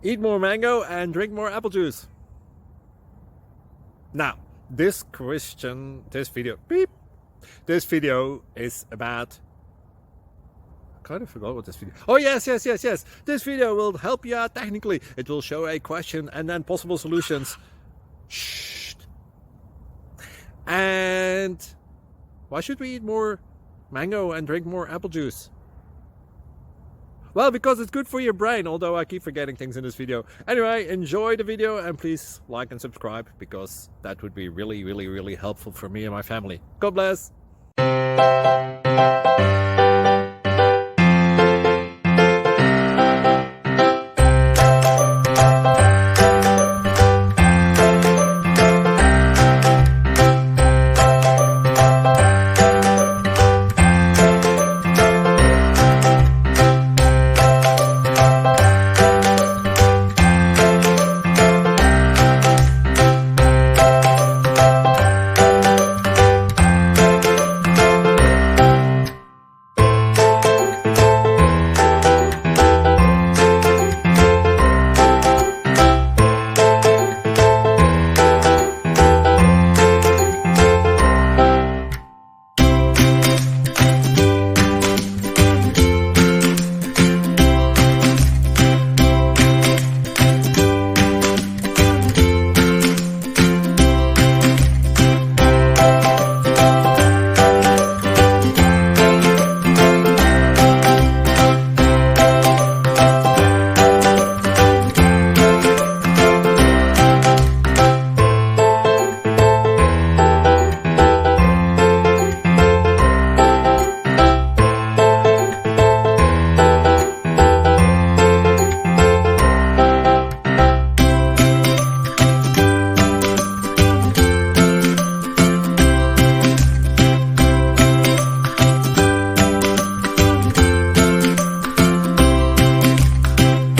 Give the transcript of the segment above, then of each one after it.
Eat more mango and drink more apple juice. Now, this video is about... I kind of forgot what this video... Oh, yes. This video will help you out technically. It will show a question and then possible solutions. Shh. And why should we eat more mango and drink more apple juice? Well, because it's good for your brain, although I keep forgetting things in this video. Anyway, enjoy the video and please like and subscribe, because that would be really helpful for me and my family. God bless!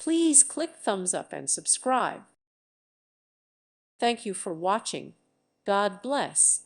Please click thumbs up and subscribe. Thank you for watching. God bless.